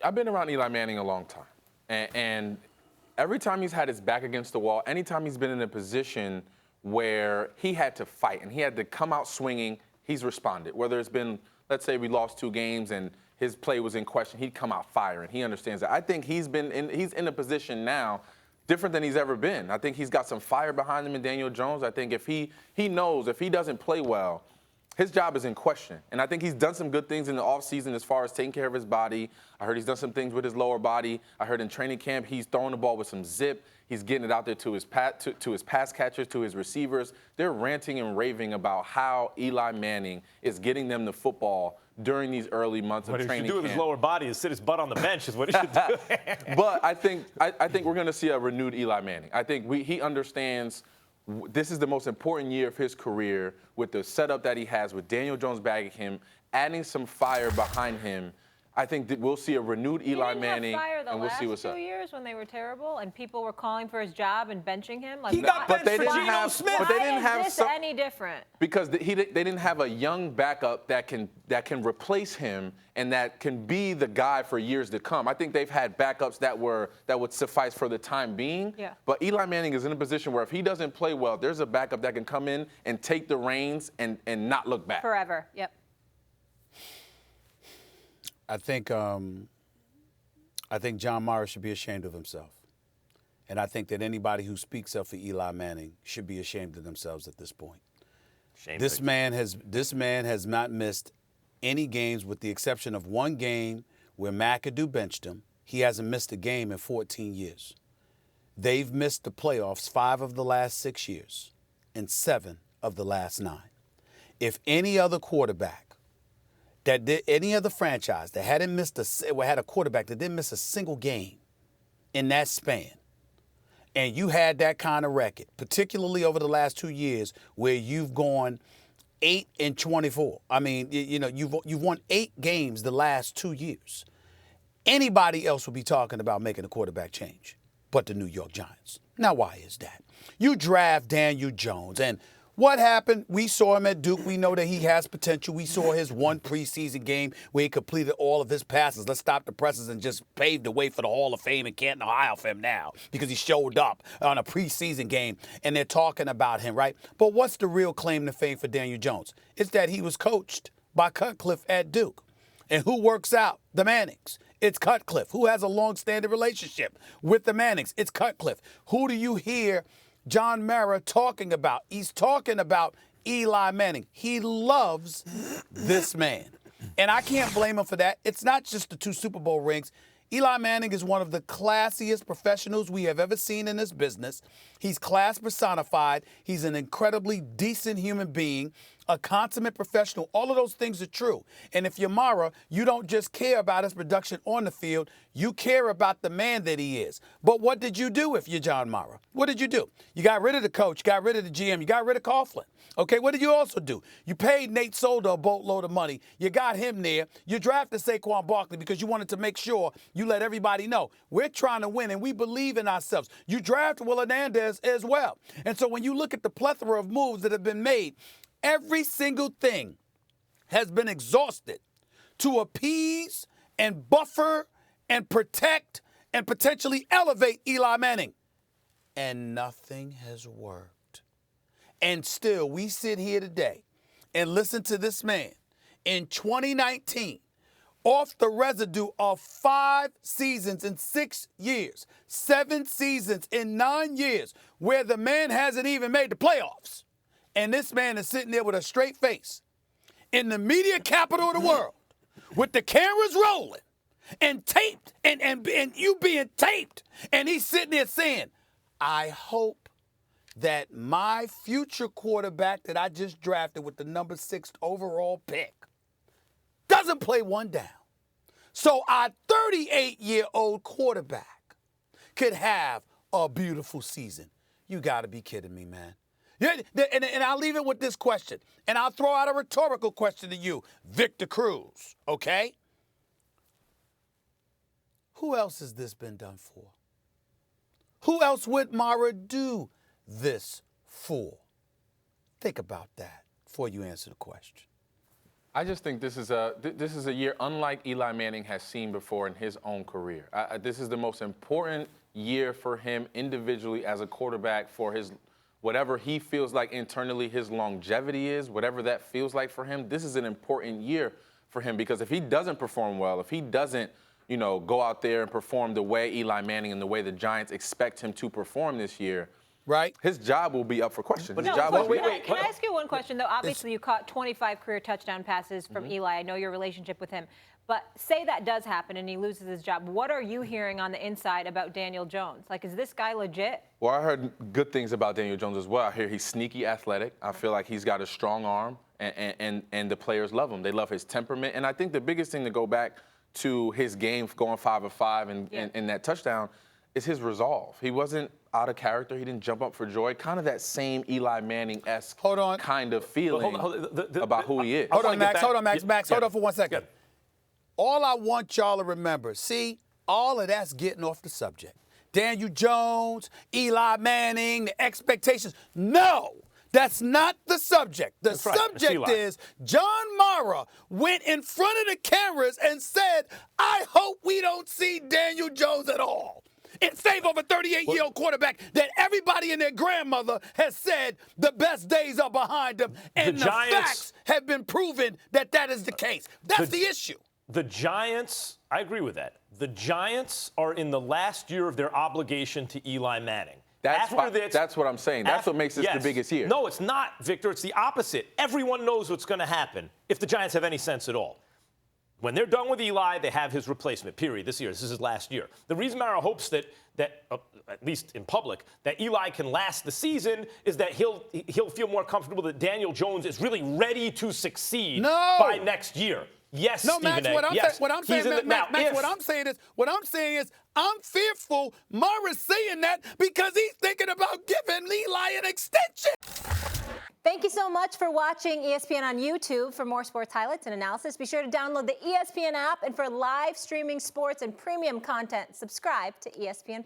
I've been around Eli Manning a long time, and every time he's had his back against the wall, anytime he's been in a position where he had to fight and he had to come out swinging, he's responded. Whether it's been, let's say we lost 2 games and his play was in question, he'd come out firing. He understands that. I think he's in a position now different than he's ever been. I think he's got some fire behind him in Daniel Jones. I think if he knows if he doesn't play well, his job is in question. And I think he's done some good things in the offseason as far as taking care of his body. I heard he's done some things with his lower body. I heard in training camp he's throwing the ball with some zip. He's getting it out there to his pass catchers, to his receivers. They're ranting and raving about how Eli Manning is getting them the football during these early months of training camp. What he should do with his lower body is sit his butt on the bench is what he should do. But I think we're going to see a renewed Eli Manning. I think he understands this is the most important year of his career with the setup that he has with Daniel Jones bagging him, adding some fire behind him. I think that we'll see a renewed Eli Manning, and we'll see what's up. He didn't have fire the last 2 years when they were terrible and people were calling for his job and benching him. He got benched for Geno Smith. But they didn't have Why is this any different? Because they didn't have a young backup that can replace him and that can be the guy for years to come. I think they've had backups that would suffice for the time being. Yeah. But Eli Manning is in a position where if he doesn't play well, there's a backup that can come in and take the reins and not look back. Forever. Yep. I think John Mara should be ashamed of himself. And I think that anybody who speaks up for Eli Manning should be ashamed of themselves at this point. This man has not missed any games with the exception of one game where McAdoo benched him. He hasn't missed a game in 14 years. They've missed the playoffs 5 of the last 6 years and 7 of the last 9. If any other quarterback that did any other franchise that had a quarterback that didn't miss a single game in that span, and you had that kind of record, particularly over the last 2 years where you've gone 8-24. I mean, you've won 8 games the last 2 years. Anybody else would be talking about making a quarterback change but the New York Giants. Now, why is that? You draft Daniel Jones, and what happened? We saw him at Duke. We know that he has potential. We saw his one preseason game where he completed all of his passes. Let's stop the presses and just pave the way for the Hall of Fame in Canton, Ohio for him now because he showed up on a preseason game, and they're talking about him, right? But what's the real claim to fame for Daniel Jones? It's that he was coached by Cutcliffe at Duke. And who works out? The Mannings. It's Cutcliffe. Who has a long-standing relationship with the Mannings? It's Cutcliffe. Who do you hear John Mara talking about? He's talking about Eli Manning. He loves this man. And I can't blame him for that. It's not just the 2 Super Bowl rings. Eli Manning is one of the classiest professionals we have ever seen in this business. He's class personified. He's an incredibly decent human being, a consummate professional. All of those things are true. And if you're Mara, you don't just care about his production on the field. You care about the man that he is. But what did you do if you're John Mara? What did you do? You got rid of the coach, got rid of the GM, you got rid of Coughlin. Okay, what did you also do? You paid Nate Solder a boatload of money. You got him there. You drafted Saquon Barkley because you wanted to make sure you let everybody know we're trying to win and we believe in ourselves. You drafted Will Hernandez as well. And so when you look at the plethora of moves that have been made, every single thing has been exhausted to appease and buffer and protect and potentially elevate Eli Manning. And nothing has worked. And still, we sit here today and listen to this man in 2019, off the residue of 5 seasons in 6 years, 7 seasons in 9 years, where the man hasn't even made the playoffs. And this man is sitting there with a straight face in the media capital of the world with the cameras rolling and taped and you being taped. And he's sitting there saying, I hope that my future quarterback that I just drafted with the number 6 overall pick doesn't play one down. So our 38-year-old quarterback could have a beautiful season. You got to be kidding me, man. And I'll leave it with this question, and I'll throw out a rhetorical question to you, Victor Cruz, okay? Who else has this been done for? Who else would Mara do this for? Think about that before you answer the question. I just think this is a year unlike Eli Manning has seen before in his own career. This is the most important year for him individually as a quarterback for his whatever he feels like internally his longevity is, whatever that feels like for him. This is an important year for him because if he doesn't perform well, if he doesn't, go out there and perform the way Eli Manning and the way the Giants expect him to perform this year, right? His job will be up for question. His No, job but will can I ask you one question, though? Obviously, you caught 25 career touchdown passes from Eli. I know your relationship with him. But say that does happen and he loses his job. What are you hearing on the inside about Daniel Jones? Like, is this guy legit? Well, I heard good things about Daniel Jones as well. I hear he's sneaky athletic. I feel like he's got a strong arm, and the players love him. They love his temperament. And I think the biggest thing to go back to his game going 5 of 5 and that touchdown is his resolve. He wasn't out of character. He didn't jump up for joy. Kind of that same Eli Manning-esque kind of feeling about who he is. Hold on, Max. Hold on for 1 second. Yeah. All I want y'all to remember, see, all of that's getting off the subject. Daniel Jones, Eli Manning, the expectations. No, that's not the subject. The subject is John Mara went in front of the cameras and said, I hope we don't see Daniel Jones at all. In favor of a 38-year-old quarterback that everybody and their grandmother has said the best days are behind him. And the facts have been proven that that is the case. That's the issue. The Giants, I agree with that. The Giants are in the last year of their obligation to Eli Manning. That's what I'm saying. That's what makes this the biggest year. No, it's not, Victor. It's the opposite. Everyone knows what's going to happen if the Giants have any sense at all. When they're done with Eli, they have his replacement, period, this year. This is his last year. The reason Mara hopes that at least in public, that Eli can last the season is that he'll feel more comfortable that Daniel Jones is really ready to succeed by next year. Yes, no, Stephen Max, A. what I'm saying is, I'm fearful Mara's saying that because he's thinking about giving Eli an extension. Thank you so much for watching ESPN on YouTube. For more sports highlights and analysis, be sure to download the ESPN app. And for live streaming sports and premium content, subscribe to ESPN+.